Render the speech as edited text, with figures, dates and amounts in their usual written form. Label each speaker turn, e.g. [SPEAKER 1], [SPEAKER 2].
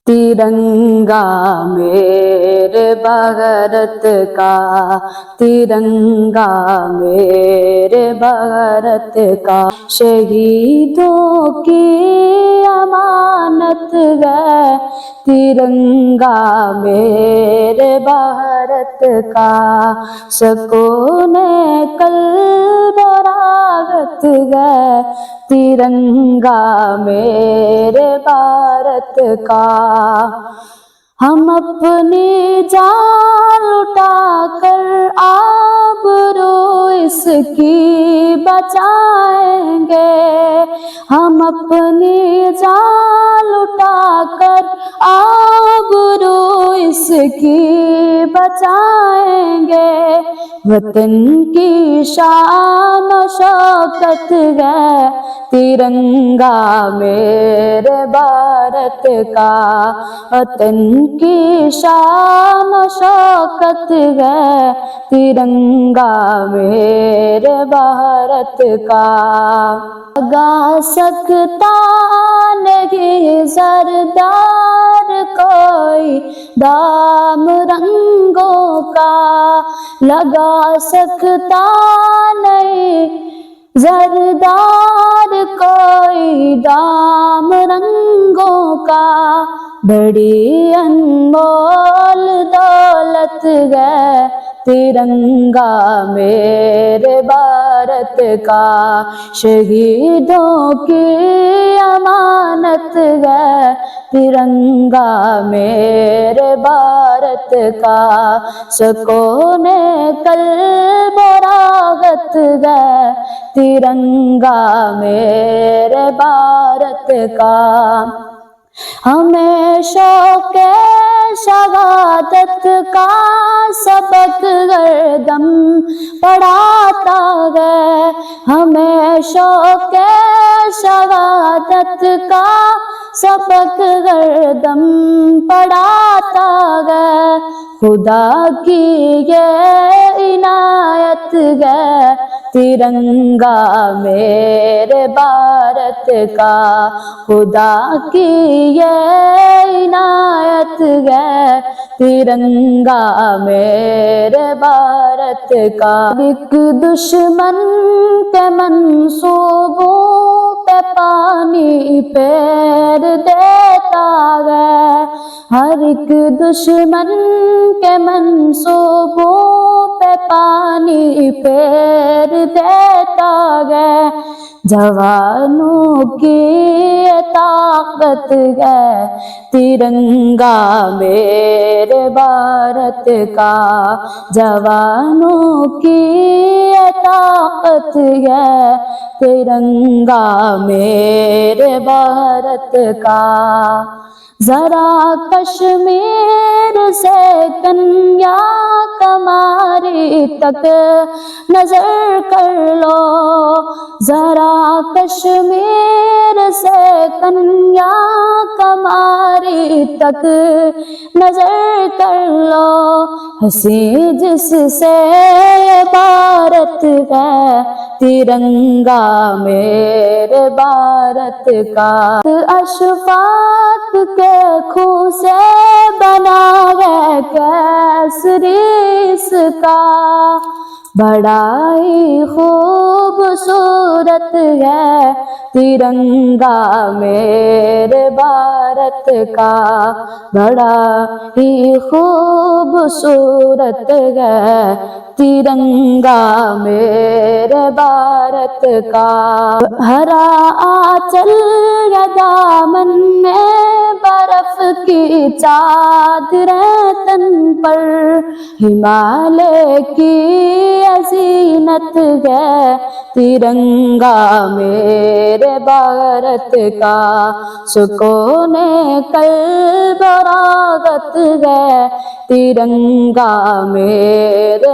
[SPEAKER 1] तिरंगा मेरे भारत का, तिरंगा मेरे भारत का, शहीदों की अमानत है तिरंगा मेरे भारत का, सुकून क़ल्ब राहत है तिरंगा मेरे भारत का। हम अपनी जान लुटा कर आबरू इसकी बचाएंगे, हम अपनी जान लुटा कर आबरू इसकी बचाएंगे, वतन की शान और शौकत है तिरंगा मेरे भारत का, वतन की शान और शौकत है तिरंगा मेरे भारत का। लगा सकता नहीं सरदार कोई दाम रंगों का, लगा सकता नहीं जरदार कोई दाम रंगों का, बड़ी अनमोल दौलत है तिरंगा मेरे भारत का, शहीदों की अमानत है तिरंगा मेरे भारत का, सुकून क़ल्ब राहत है तिरंगा मेरे भारत का। हमें शौक़ शहादत का सबक हरदम पढ़ाता है, हमें शौक़ शहादत का सबक हरदम पढ़ाता है, खुदा की ये इनायत है तिरंगा मेरे भारत का, खुदा की ये इनायत है तिरंगा मेरे भारत का। एक दुश्मन के मंसूबों पे पानी फेर देता है, हर एक दुश्मन के मंसूबों पे पानी फेर देता है, जवानों की ताकत है तिरंगा मेरे भारत का, जवानों की ताकत है तिरंगा मेरे भारत का। जरा कश्मीर से कन्याकुमारी तक नजर कर लो, जरा कश्मीर से कन्याकुमारी तक नजर कर लो, हंसी जिससे भारत है तिरंगा मेरे भारत का, अशफाक के खून से बना है केसरी इसका, बड़ा ही खूबसूरत है तिरंगा मेरे भारत का, बड़ा ही खूबसूरत है तिरंगा मेरे भारत का। हरा आंचल या दामन में बर्फ की चादरें तन पर, हिमालय की अजीनत है तिरंगा मेरे भारत का, सुकून क़ल्ब राहत है तिरंगा मेरे